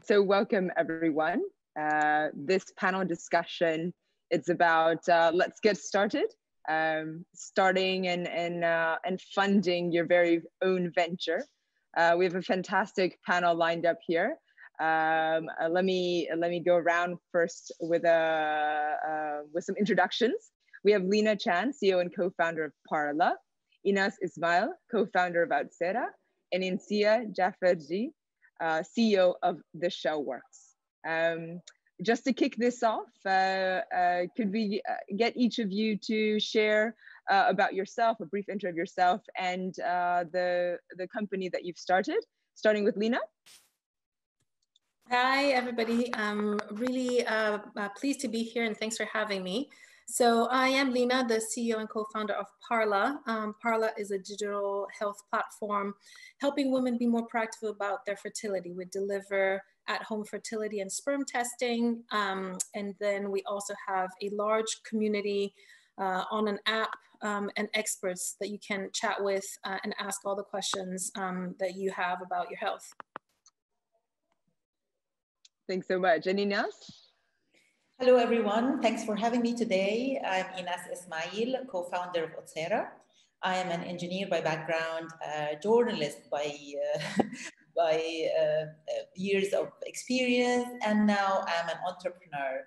So welcome everyone. This panel discussion, it's about let's get started. Starting and funding your very own venture. We have a fantastic panel lined up here. Let me go around first with some introductions. We have Lina Chan, CEO and co-founder of Parla, Inas Ismail, co-founder of Outsera, and Insia Jafarji, CEO of The Shellworks. Just to kick this off, could we get each of you to share about yourself, a brief intro of yourself and the company that you've started, starting with Lina? Hi, everybody. I'm really pleased to be here and thanks for having me. So I am Lina, the CEO and co-founder of Parla. Parla is a digital health platform helping women be more proactive about their fertility. We deliver at-home fertility and sperm testing. And then we also have a large community on an app and experts that you can chat with and ask all the questions that you have about your health. Thanks so much. And Inas? Hello, everyone. Thanks for having me today. I'm Inas Ismail, co-founder of Outsera. I am an engineer by background, journalist by years of experience, and now I'm an entrepreneur.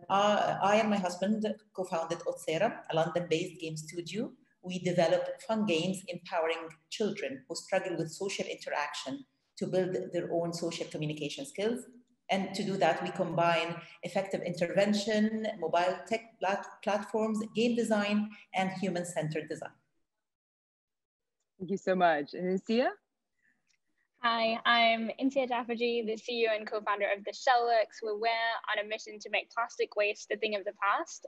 I and my husband co-founded Outsera, a London-based game studio. We develop fun games empowering children who struggle with social interaction to build their own social communication skills. And to do that, we combine effective intervention, mobile tech platforms, game design, and human-centered design. Thank you so much. And Insia? Hi, I'm Insia Jafarji, the CEO and co-founder of The Shellworks, where we're on a mission to make plastic waste a thing of the past.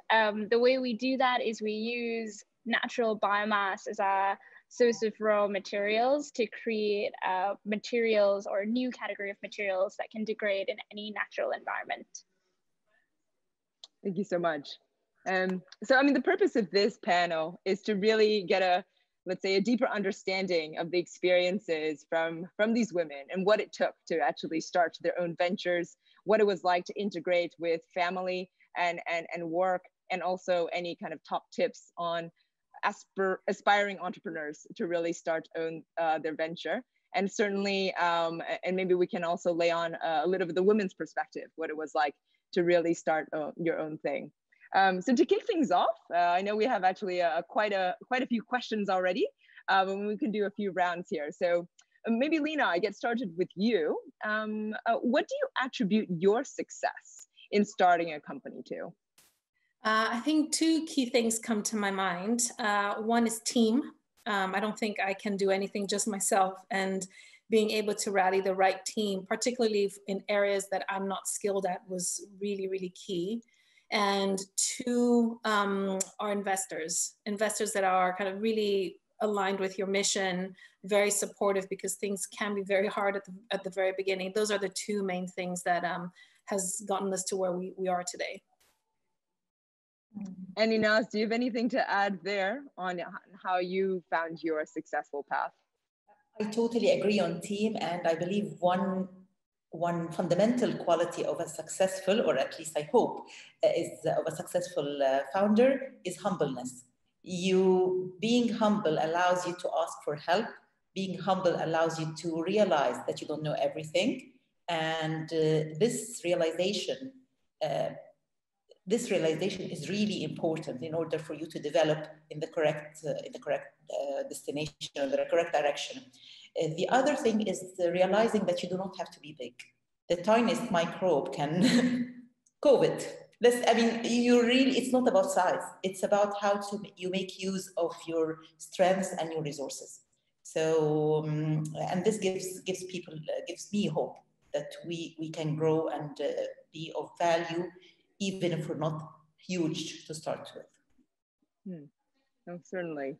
The way we do that is we use natural biomass as our source of raw materials to create materials or a new category of materials that can degrade in any natural environment. Thank you so much. So, I mean, the purpose of this panel is to really get let's say, a deeper understanding of the experiences from these women and what it took to actually start their own ventures, what it was like to integrate with family and work, and also any kind of top tips on aspiring entrepreneurs to really start their venture. And certainly, and maybe we can also lay on a little of the women's perspective, what it was like to really start your own thing. So to kick things off, I know we have actually quite a few questions already, and we can do a few rounds here. So maybe Lina, I get started with you. What do you attribute your success in starting a company to? I think two key things come to my mind. One is team. I don't think I can do anything just myself, and being able to rally the right team, particularly in areas that I'm not skilled at, was really, really key. And two are investors that are kind of really aligned with your mission, very supportive, because things can be very hard at the very beginning. Those are the two main things that has gotten us to where we are today. And Inas, do you have anything to add there on how you found your successful path? I totally agree on team, and I believe one fundamental quality of a successful, or at least I hope, is of a successful founder is humbleness. Being humble allows you to ask for help. Being humble allows you to realize that you don't know everything, and this realization is really important in order for you to develop in the correct destination, or the correct direction. The other thing is realizing that you do not have to be big. The tiniest microbe can COVID. It's not about size. It's about how you make use of your strengths and your resources. So, and this gives me hope that we can grow and be of value, even if we're not huge to start with. No, certainly.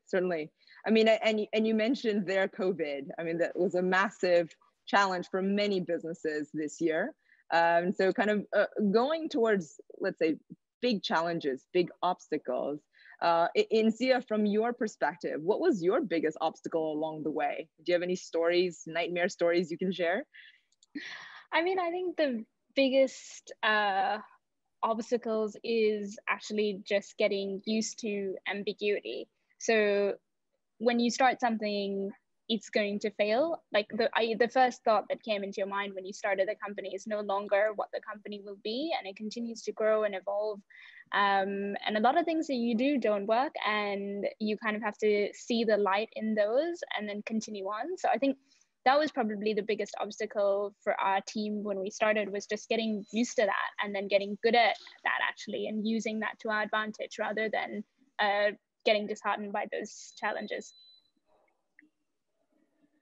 I mean, and you mentioned there COVID. I mean, that was a massive challenge for many businesses this year. So kind of going towards, let's say, big challenges, big obstacles. Insia, from your perspective, what was your biggest obstacle along the way? Do you have any stories, nightmare stories you can share? I mean, I think the biggest obstacles is actually just getting used to ambiguity. So when you start something, it's going to fail. Like the first thought that came into your mind when you started the company is no longer what the company will be, and it continues to grow and evolve. And a lot of things that you do don't work, and you kind of have to see the light in those and then continue on. So I think that was probably the biggest obstacle for our team when we started, was just getting used to that and then getting good at that actually, and using that to our advantage rather than getting disheartened by those challenges.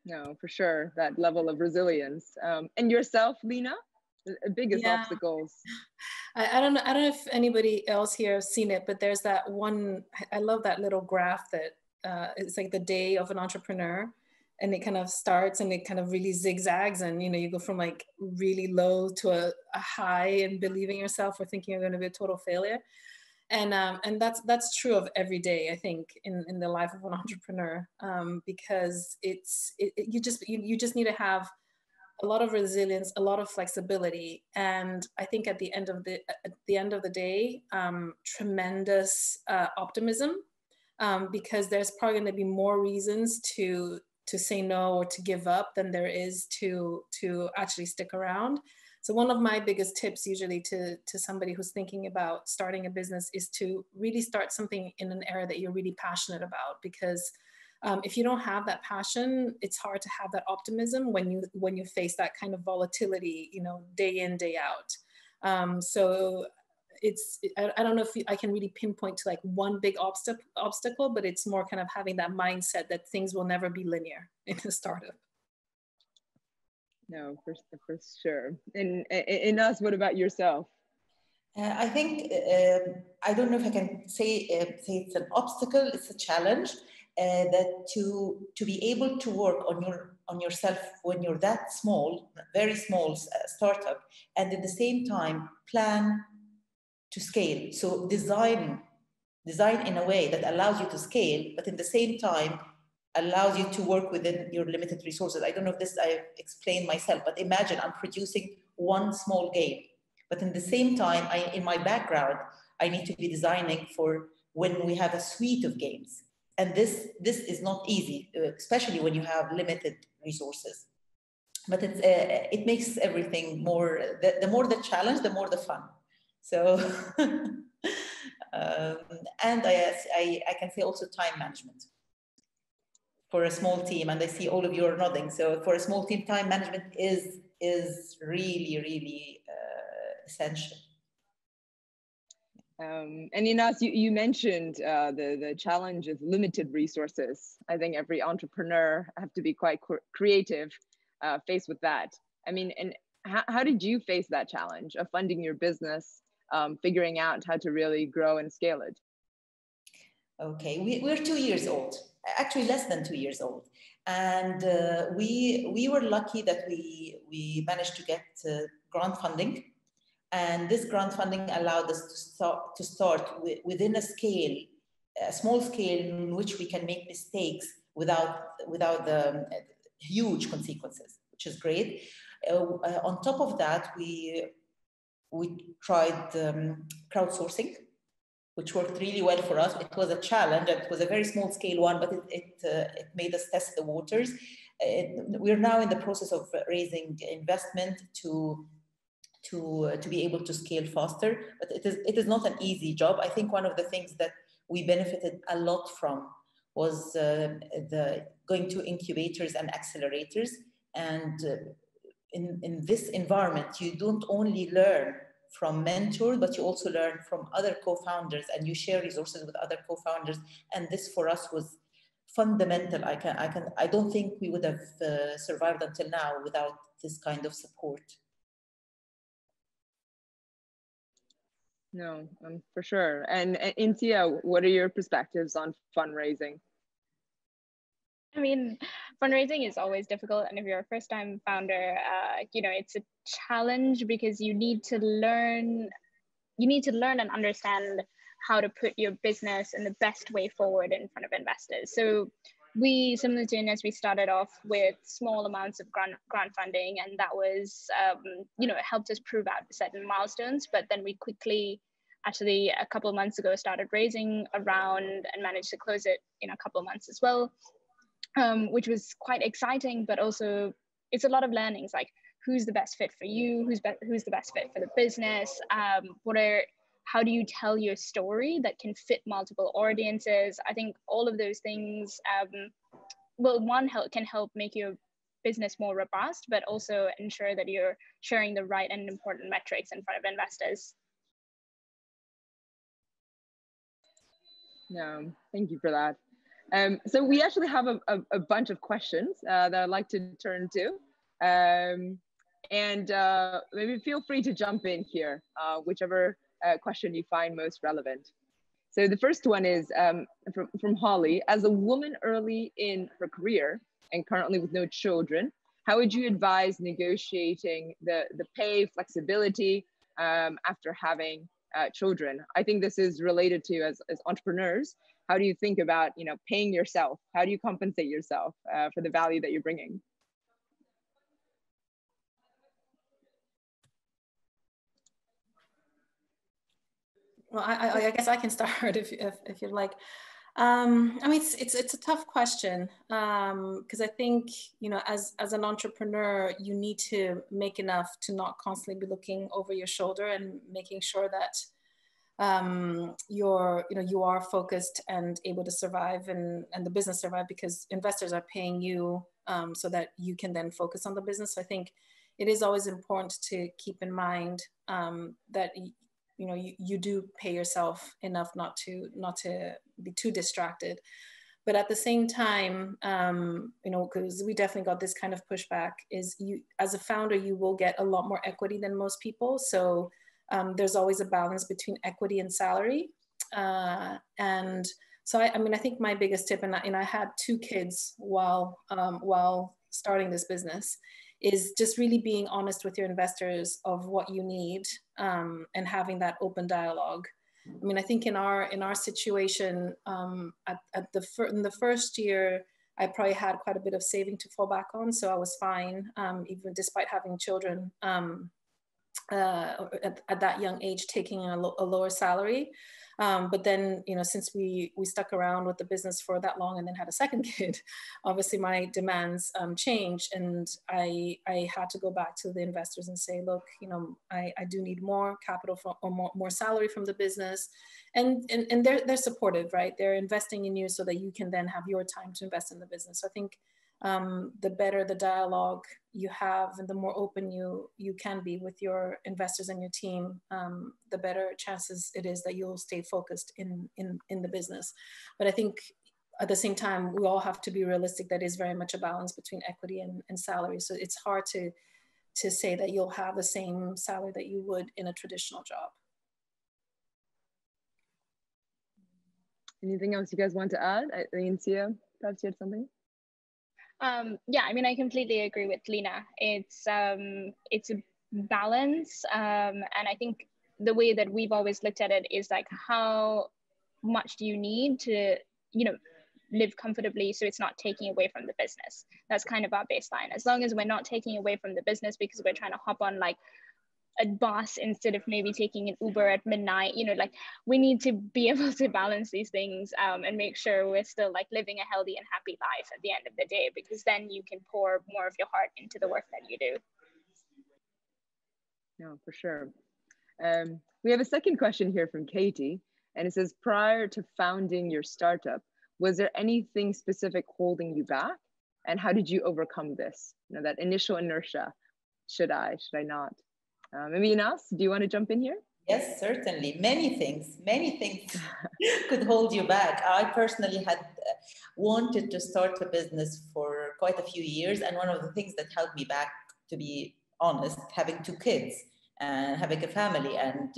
No, for sure, that level of resilience. And yourself, Lena, the biggest obstacles? I don't know if anybody else here has seen it, but there's that one, I love that little graph that it's like the day of an entrepreneur, and it kind of starts and it kind of really zigzags, and you go from like really low to a high and believing yourself or thinking you're going to be a total failure. And that's true of every day, I think, in the life of an entrepreneur, because you just need to have a lot of resilience, a lot of flexibility, and I think at the end of the day, tremendous optimism, because there's probably going to be more reasons to say no or to give up than there is to actually stick around. So one of my biggest tips usually to somebody who's thinking about starting a business is to really start something in an area that you're really passionate about, because if you don't have that passion, it's hard to have that optimism when you face that kind of volatility, day in, day out. So I don't know if I can really pinpoint to like one big obstacle, but it's more kind of having that mindset that things will never be linear in a startup. No, for sure. And Inas, what about yourself? I think, I don't know if I can say it's an obstacle, it's a challenge, that to be able to work on yourself when you're that small, very small startup, and at the same time plan to scale. So design in a way that allows you to scale, but at the same time allows you to work within your limited resources. I don't know if this I explained myself, but imagine I'm producing one small game, but in the same time, in my background, I need to be designing for when we have a suite of games. And this is not easy, especially when you have limited resources. But it makes everything more, the more the challenge, the more the fun. So, and I can say also time management for a small team, and I see all of you are nodding. So for a small team, time management is really, really essential. And Inas, you mentioned the challenge of limited resources. I think every entrepreneur have to be quite creative faced with that. I mean, and how did you face that challenge of funding your business, figuring out how to really grow and scale it? Okay, we're 2 years old, actually less than 2 years old. And we were lucky that we managed to get grant funding. And this grant funding allowed us to start within a small scale in which we can make mistakes without the huge consequences, which is great. On top of that, we tried crowdsourcing, which worked really well for us. It was a challenge, and it was a very small scale one, but it made us test the waters. We're now in the process of raising investment to be able to scale faster, but it is not an easy job. I think one of the things that we benefited a lot from was the going to incubators and accelerators. And in this environment, you don't only learn from mentors, but you also learn from other co-founders, and you share resources with other co-founders. And this for us was fundamental. I don't think we would have survived until now without this kind of support. No, for sure. And Intia, what are your perspectives on fundraising? I mean, fundraising is always difficult, and if you're a first-time founder, it's a challenge because you need to learn and understand how to put your business in the best way forward in front of investors. So we, similar to Ines, we started off with small amounts of grant funding, and that was, you know, it helped us prove out certain milestones. But then we quickly, actually a couple of months ago, started raising a round and managed to close it in a couple of months as well, which was quite exciting. But also, it's a lot of learnings, like who's the best fit for you, who's the best fit for the business, how do you tell your story that can fit multiple audiences? I think all of those things, well, one, can help make your business more robust, but also ensure that you're sharing the right and important metrics in front of investors. No, thank you for that. So we actually have a bunch of questions that I'd like to turn to. And maybe feel free to jump in here, whichever question you find most relevant. So the first one is from Holly. As a woman early in her career and currently with no children, how would you advise negotiating the pay flexibility after having children? I think this is related to as entrepreneurs. How do you think about, you know, paying yourself? How do you compensate yourself for the value that you're bringing? Well, I guess I can start if you'd like. I mean, it's a tough question because I think, you know, as an entrepreneur, you need to make enough to not constantly be looking over your shoulder and making sure that you are focused and able to survive and the business survive, because investors are paying you so that you can then focus on the business. So I think it is always important to keep in mind that you know, you do pay yourself enough not to be too distracted. But at the same time, you know, because we definitely got this kind of pushback, is you, as a founder, you will get a lot more equity than most people. So there's always a balance between equity and salary. And so, I mean, I think my biggest tip, and I had 2 kids while starting this business, is just really being honest with your investors of what you need and having that open dialogue. I mean, I think in our situation, in the first year, I probably had quite a bit of saving to fall back on, so I was fine, even despite having children at that young age, taking a lower salary. But then, you know, since we stuck around with the business for that long and then had a second kid, obviously my demands changed, and I had to go back to the investors and say, look, you know, I do need more capital or more salary from the business, and they're supportive, right? They're investing in you so that you can then have your time to invest in the business. So I think the better the dialogue you have and the more open you can be with your investors and your team, the better chances it is that you'll stay focused in the business. But I think at the same time, we all have to be realistic. That is very much a balance between equity and salary. So it's hard to say that you'll have the same salary that you would in a traditional job. Anything else you guys want to add? Incia, perhaps you had something? Yeah, I mean, I completely agree with Lina. It's a balance, and I think the way that we've always looked at it is like, how much do you need to, you know, live comfortably so it's not taking away from the business? That's kind of our baseline. As long as we're not taking away from the business because we're trying to hop on like a bus instead of maybe taking an Uber at midnight, you know, like we need to be able to balance these things and make sure we're still like living a healthy and happy life at the end of the day, because then you can pour more of your heart into the work that you do. No, for sure. We have a second question here from Katie, and it says, prior to founding your startup, was there anything specific holding you back? And how did you overcome this? You know, that initial inertia, should I not? Maybe Ines, do you want to jump in here? Yes, certainly. Many things could hold you back. I personally had wanted to start a business for quite a few years. And one of the things that held me back, to be honest, having 2 kids and having a family, and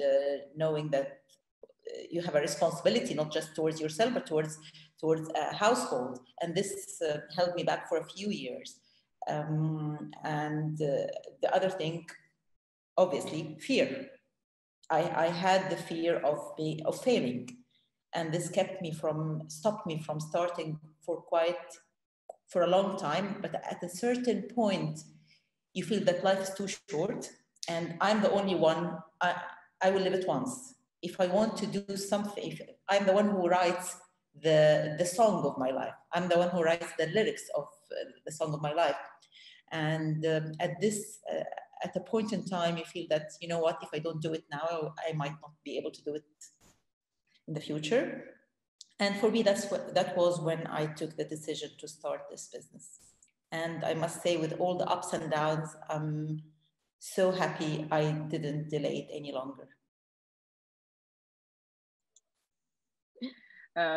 knowing that you have a responsibility, not just towards yourself, but towards a household. And this held me back for a few years. And the other thing, obviously, fear. I had the fear of failing. And this stopped me from starting for a long time. But at a certain point, you feel that life is too short, and I'm the only one. I will live it once. If I want to do something, I'm the one who writes the song of my life. I'm the one who writes the lyrics of the song of my life. And at a point in time, you feel that, you know what, if I don't do it now, I might not be able to do it in the future. And for me, that was when I took the decision to start this business. And I must say, with all the ups and downs, I'm so happy I didn't delay it any longer.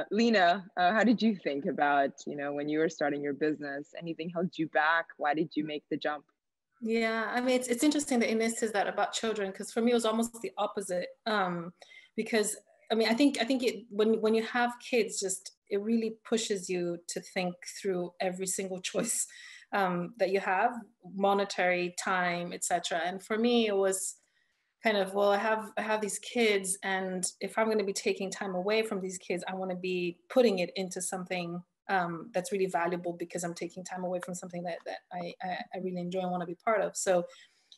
Lena, how did you think about, when you were starting your business? Anything held you back? Why did you make the jump? Yeah, I mean, it's interesting that Ines says that about children, because for me, it was almost the opposite. Because I mean, I think when you have kids, it really pushes you to think through every single choice that you have, monetary, time, etc. And for me, it was kind of, well, I have these kids, and if I'm going to be taking time away from these kids, I want to be putting it into something that's really valuable, because I'm taking time away from something that I really enjoy and want to be part of. So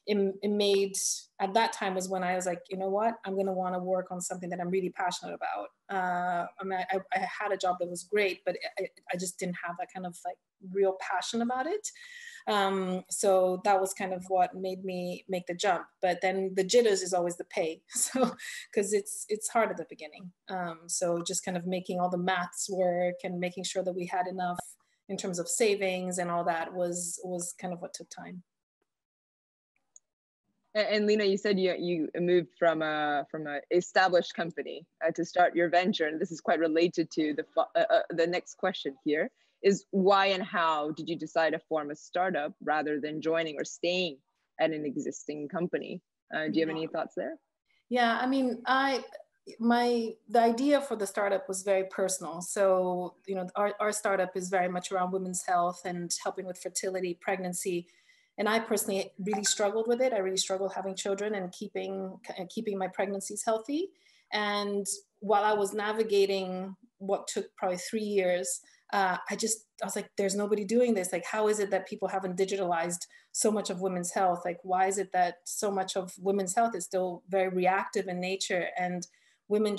it made, at that time was when I was like, you know what, I'm going to want to work on something that I'm really passionate about. I mean, I had a job that was great, but I just didn't have that kind of like real passion about it. So that was kind of what made me make the jump. But then the jitters is always the pay. So, because it's hard at the beginning. So just kind of making all the maths work and making sure that we had enough in terms of savings and all that was kind of what took time. And Lena, you said you moved from a established company to start your venture, and this is quite related to the next question here. Is why and how did you decide to form a startup rather than joining or staying at an existing company? Do you have any thoughts there? Yeah, I mean, the idea for the startup was very personal. So, our startup is very much around women's health and helping with fertility, pregnancy. And I personally really struggled with it. I really struggled having children and keeping my pregnancies healthy. And while I was navigating what took probably 3 years, I was like, there's nobody doing this. Like, how is it that people haven't digitalized so much of women's health? Like, why is it that so much of women's health is still very reactive in nature? And women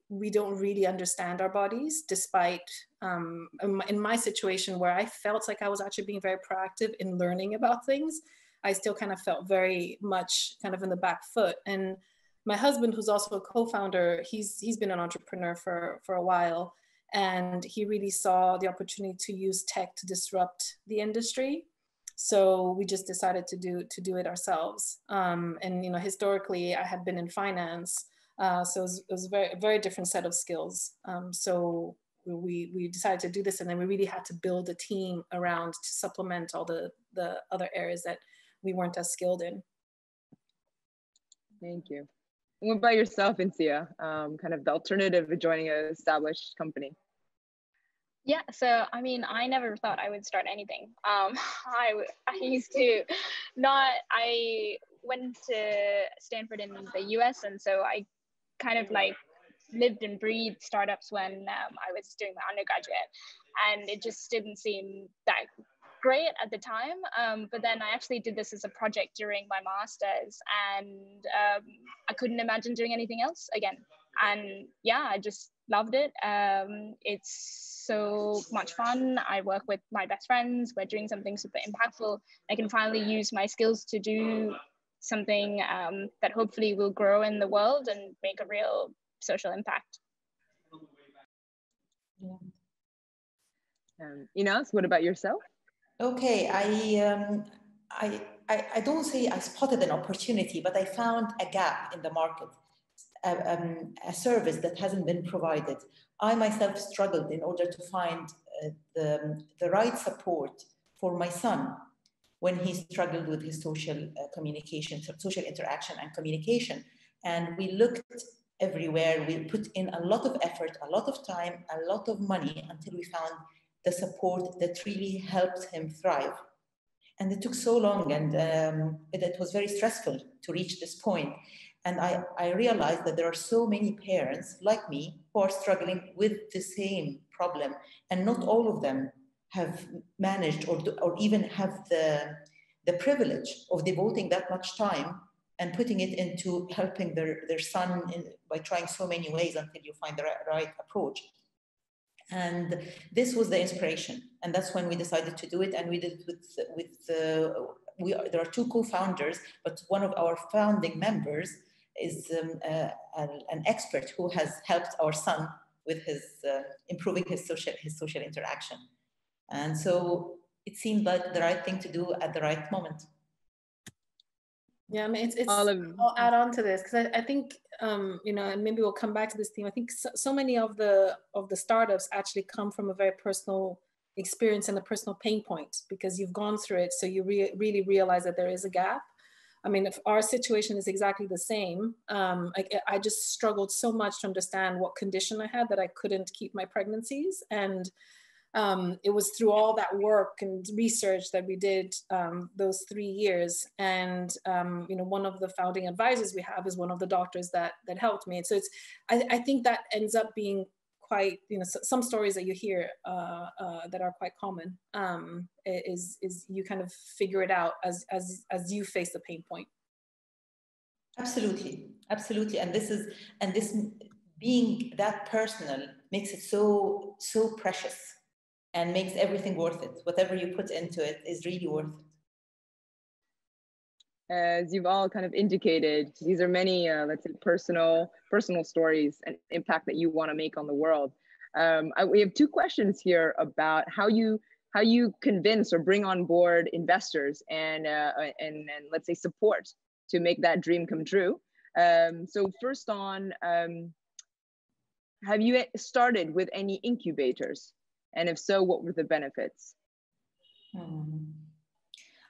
we don't really understand our bodies, despite in my situation where I felt like I was actually being very proactive in learning about things, I still kind of felt very much kind of in the back foot. And my husband, who's also a co-founder, he's been an entrepreneur for a while. And he really saw the opportunity to use tech to disrupt the industry. So we just decided to do it ourselves. And historically, I had been in finance, so it was a very, very different set of skills. So we decided to do this, and then we really had to build a team around to supplement all the other areas that we weren't as skilled in. Thank you. What about yourself, Insia? Kind of the alternative of joining an established company? Yeah, so I mean, I never thought I would start anything. I went to Stanford in the US, and so I kind of like lived and breathed startups when I was doing my undergraduate, and it just didn't seem that great at the time. But then I actually did this as a project during my master's, and I couldn't imagine doing anything else again. And yeah, I just loved it. It's so much fun. I work with my best friends. We're doing something super impactful. I can finally use my skills to do something that hopefully will grow in the world and make a real social impact. Ines, what about yourself? Okay, I don't say I spotted an opportunity, but I found a gap in the market, a service that hasn't been provided. I myself struggled in order to find the right support for my son when he struggled with his social communication, social interaction and communication. And we looked everywhere. We put in a lot of effort, a lot of time, a lot of money until we found the support that really helped him thrive. And it took so long, and it was very stressful to reach this point. And I realized that there are so many parents like me who are struggling with the same problem, and not all of them have managed or even have the privilege of devoting that much time and putting it into helping their son by trying so many ways until you find the right approach. And this was the inspiration. And that's when we decided to do it. And we did it there are two co-founders, but one of our founding members is an expert who has helped our son with his improving his social interaction. And so it seemed like the right thing to do at the right moment. Yeah, I mean, I'll add on to this because I think, you know, and maybe we'll come back to this theme. I think so many of the startups actually come from a very personal experience and a personal pain point because you've gone through it. So you really realize that there is a gap. I mean, if our situation is exactly the same, I just struggled so much to understand what condition I had that I couldn't keep my pregnancies. And it was through all that work and research that we did those 3 years. And, you know, one of the founding advisors we have is one of the doctors that helped me. So it's, I think that ends up being quite, you know, some stories that you hear that are quite common is you kind of figure it out as you face the pain point. Absolutely, absolutely. And this being that personal makes it so precious and makes everything worth it. Whatever you put into it is really worth it. As you've all kind of indicated, these are many, let's say, personal stories and impact that you want to make on the world. We have two questions here about how you convince or bring on board investors and let's say support to make that dream come true. So first on, have you started with any incubators? And if so, what were the benefits?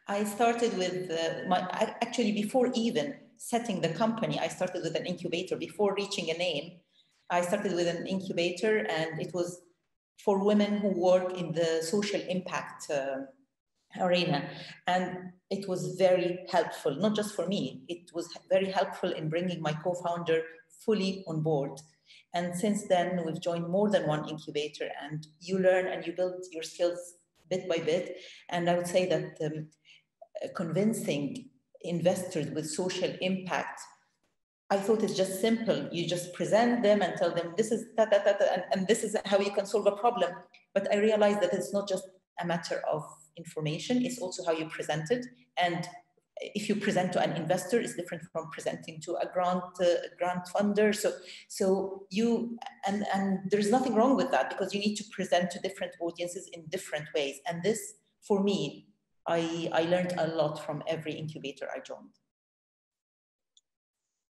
I started with actually before even setting the company, I started with an incubator. Before reaching a name, I started with an incubator, and it was for women who work in the social impact arena. And it was very helpful, not just for me, it was very helpful in bringing my co-founder fully on board. And since then, we've joined more than one incubator, and you learn and you build your skills bit by bit. And I would say that convincing investors with social impact, I thought it's just simple. You just present them and tell them this is and this is how you can solve a problem. But I realized that it's not just a matter of information, it's also how you present it. And if you present to an investor, it's different from presenting to a grant funder. So you and there's nothing wrong with that, because you need to present to different audiences in different ways. And this, for me, I learned a lot from every incubator I joined.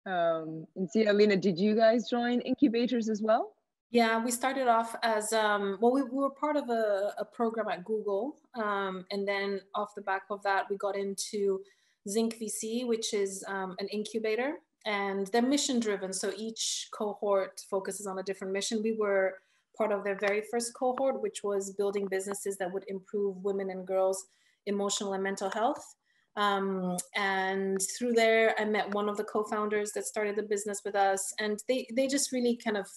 And see, Alina, did you guys join incubators as well? Yeah, we started off as, well, we were part of a program at Google. And then off the back of that, we got into Zinc VC, which is an incubator, and they're mission driven. So each cohort focuses on a different mission. We were part of their very first cohort, which was building businesses that would improve women and girls' emotional and mental health. And through there, I met one of the co-founders that started the business with us, and they just really kind of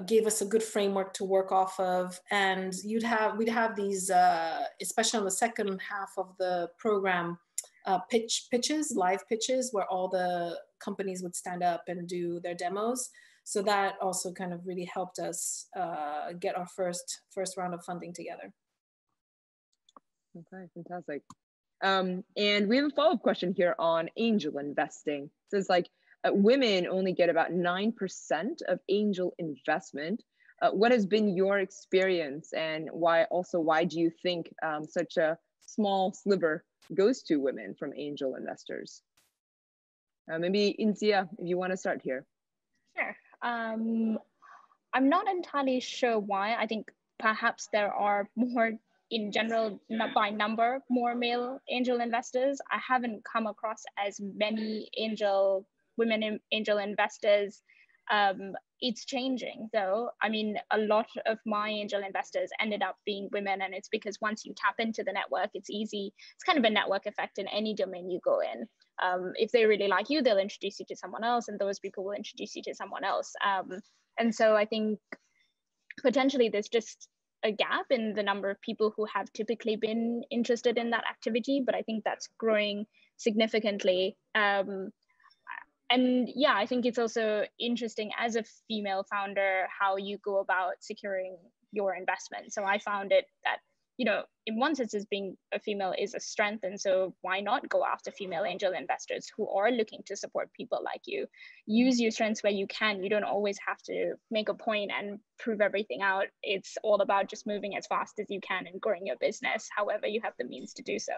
gave us a good framework to work off of. And we'd have these, especially on the second half of the program, pitches, live pitches, where all the companies would stand up and do their demos. So that also kind of really helped us get our first round of funding together. Okay, fantastic. And we have a follow-up question here on angel investing. So it's like, women only get about 9% of angel investment. What has been your experience, and why do you think such a small sliver goes to women from angel investors? Maybe Insia, if you want to start here. Sure. I'm not entirely sure why. I think perhaps there are more, in general, not by number, more male angel investors. I haven't come across as many women angel investors It's changing though. I mean, a lot of my angel investors ended up being women, and it's because once you tap into the network, it's easy. It's kind of a network effect in any domain you go in. If they really like you, they'll introduce you to someone else, and those people will introduce you to someone else. And so I think potentially there's just a gap in the number of people who have typically been interested in that activity, but I think that's growing significantly. And yeah, I think it's also interesting as a female founder how you go about securing your investment. So I found it that, you know, in one sense, as being a female is a strength. And so why not go after female angel investors who are looking to support people like you? Use your strengths where you can. You don't always have to make a point and prove everything out. It's all about just moving as fast as you can and growing your business, however you have the means to do so.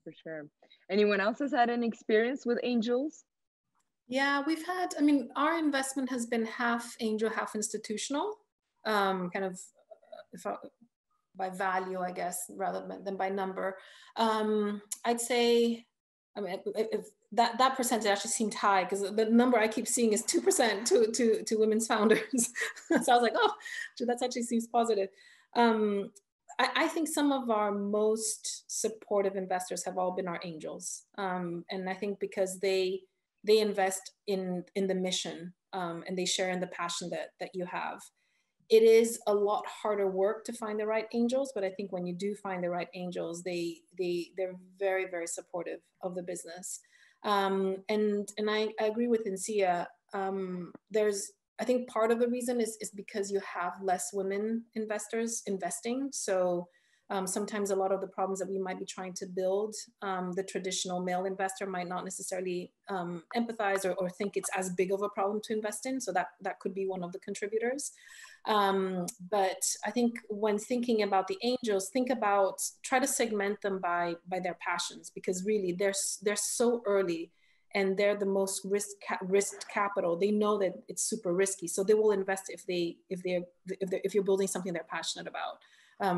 For sure. Anyone else has had an experience with angels? Yeah, we've had, I mean, our investment has been half angel, half institutional, kind of by value, I guess, rather than by number. I'd say, I mean, if that percentage actually seemed high because the number I keep seeing is 2% to women's founders. So I was like, oh, that actually seems positive. I think some of our most supportive investors have all been our angels. And I think because they invest in the mission and they share in the passion that you have. It is a lot harder work to find the right angels, but I think when you do find the right angels, they're very, very supportive of the business. And I agree with Insia. I think part of the reason is because you have less women investors investing. So sometimes a lot of the problems that we might be trying to build, the traditional male investor might not necessarily empathize or think it's as big of a problem to invest in. So that could be one of the contributors. But I think when thinking about the angels, try to segment them by their passions, because really they're so early and they're the most risk capital. They know that it's super risky, so they will invest if you're building something they're passionate about,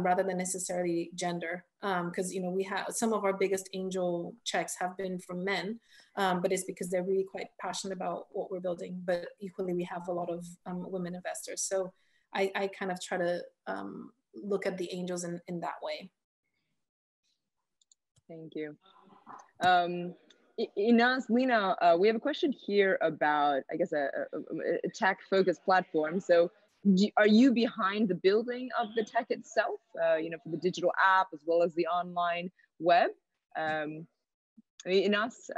rather than necessarily gender. Because we have some of our biggest angel checks have been from men, but it's because they're really quite passionate about what we're building. But equally, we have a lot of women investors. So I kind of try to look at the angels in that way. Thank you. Inas, Lena, we have a question here about, I guess, a tech-focused platform. So are you behind the building of the tech itself, for the digital app as well as the online web? Inas?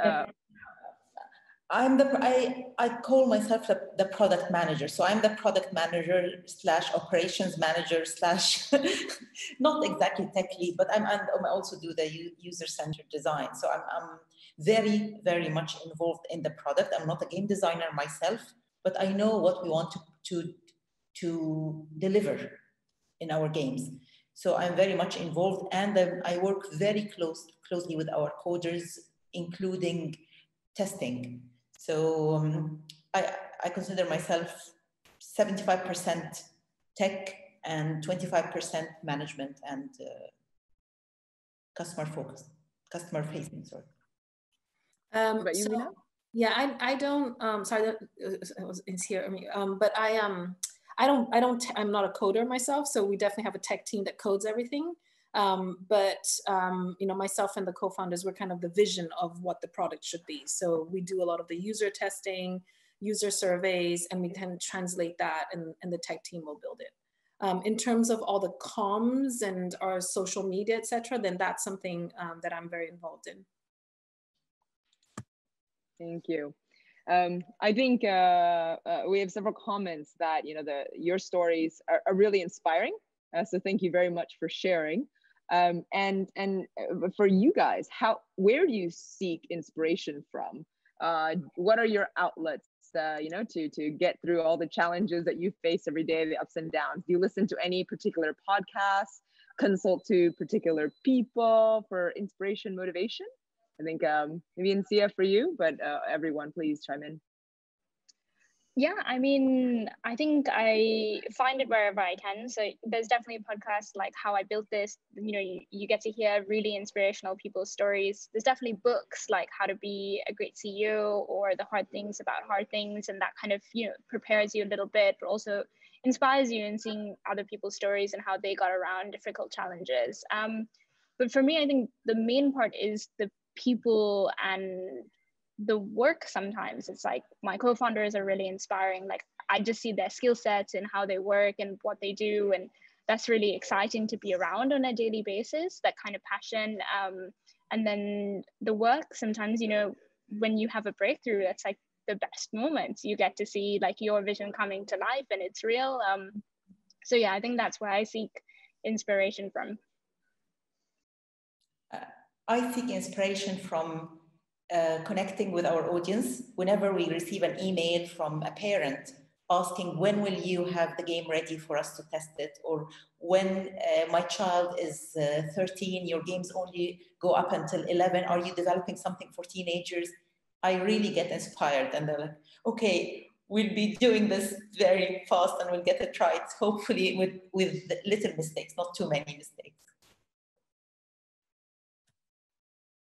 I call myself the product manager. So I'm the product manager / operations manager / not exactly tech lead, but I also do the user-centered design. So I'm very, very much involved in the product. I'm not a game designer myself, but I know what we want to deliver in our games. So I'm very much involved, and I work very closely with our coders, including testing. So I consider myself 75% tech and 25% management and customer facing. Sorry. But you, Lena? Yeah, I don't. Sorry, that was here. But I'm not a coder myself, so we definitely have a tech team that codes everything. But myself and the co-founders, we're kind of the vision of what the product should be. So we do a lot of the user testing, user surveys, and we can translate that, and the tech team will build it. In terms of all the comms and our social media, etc., then that's something that I'm very involved in. Thank you. I think we have several comments that your stories are really inspiring. So thank you very much for sharing. And for you guys, where do you seek inspiration from? What are your outlets, to get through all the challenges that you face every day, the ups and downs? Do you listen to any particular podcasts, consult to particular people for inspiration, motivation? I think maybe Insia for you, but everyone, please chime in. Yeah, I mean, I think I find it wherever I can. So there's definitely a podcast like How I Built This. You know, you get to hear really inspirational people's stories. There's definitely books like How to Be a Great CEO or The Hard Things About Hard Things. And that kind of, you know, prepares you a little bit, but also inspires you in seeing other people's stories and how they got around difficult challenges. But for me, I think the main part is the people and the work. Sometimes it's like my co-founders are really inspiring. Like I just see their skill sets and how they work and what they do, and that's really exciting to be around on a daily basis, that kind of passion. And then the work, sometimes, you know, when you have a breakthrough, that's like the best moments. You get to see like your vision coming to life and it's real. So yeah, I think that's where I seek inspiration from. I seek inspiration from connecting with our audience. Whenever we receive an email from a parent asking, when will you have the game ready for us to test it? Or when my child is 13, your games only go up until 11. Are you developing something for teenagers? I really get inspired, and they're like, okay, we'll be doing this very fast and we'll get it right, hopefully with little mistakes, not too many mistakes.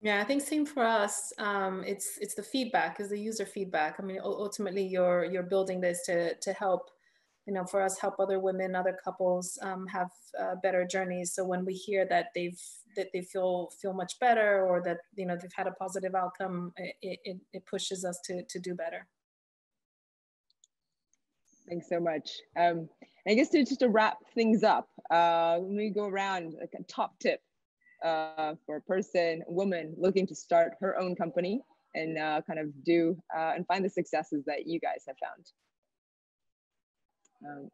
Yeah, I think same for us. It's the feedback, is the user feedback. I mean, ultimately, you're building this to help, you know, for us, help other women, other couples have better journeys. So when we hear that they feel much better, or that, you know, they've had a positive outcome, it pushes us to do better. Thanks so much. I guess just to wrap things up, when we go around, like a top tip for a person, a woman looking to start her own company and kind of do and find the successes that you guys have found.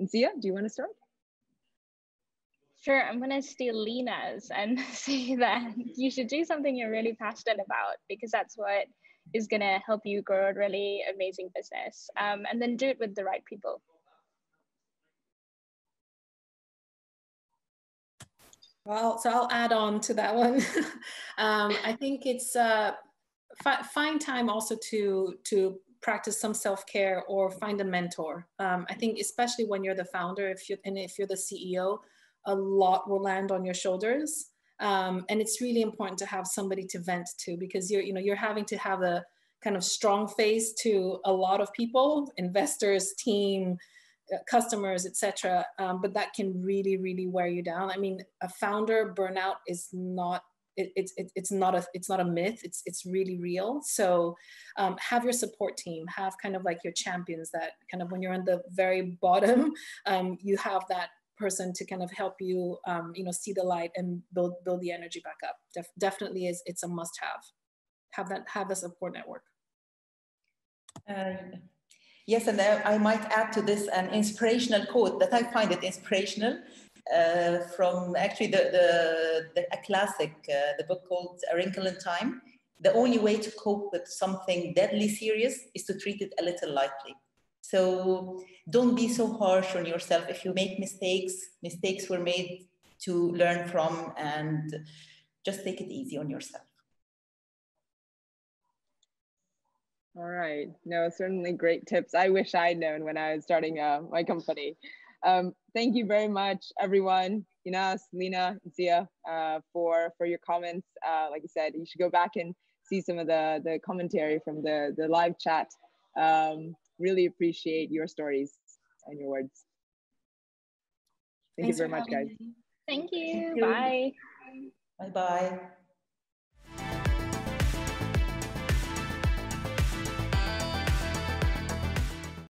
Ncia, do you want to start? Sure, I'm gonna steal Lina's and say that you should do something you're really passionate about, because that's what is gonna help you grow a really amazing business. And then do it with the right people. Well, so I'll add on to that one. I think it's find time also to practice some self-care or find a mentor. I think especially when you're the founder, if you're the CEO, a lot will land on your shoulders. And it's really important to have somebody to vent to, because you're having to have a kind of strong face to a lot of people, investors, team, customers, etc. But that can really, really wear you down. I mean, a founder burnout is not, it's not a myth. It's really real. So have your support team, have kind of like your champions that kind of, when you're on the very bottom, you have that person to kind of help you, see the light and build the energy back up. Definitely it's a must have the support network. Yes, and I might add to this an inspirational quote that I find it inspirational from actually a classic, the book called A Wrinkle in Time. The only way to cope with something deadly serious is to treat it a little lightly. So don't be so harsh on yourself. If you make mistakes were made to learn from, and just take it easy on yourself. All right. No, certainly great tips. I wish I'd known when I was starting my company. Thank you very much, everyone. Inas, Lina, Ncia, for your comments. Like I said, you should go back and see some of the commentary from the live chat. Really appreciate your stories and your words. Thank you very much, guys. Thank you. Bye. Bye-bye.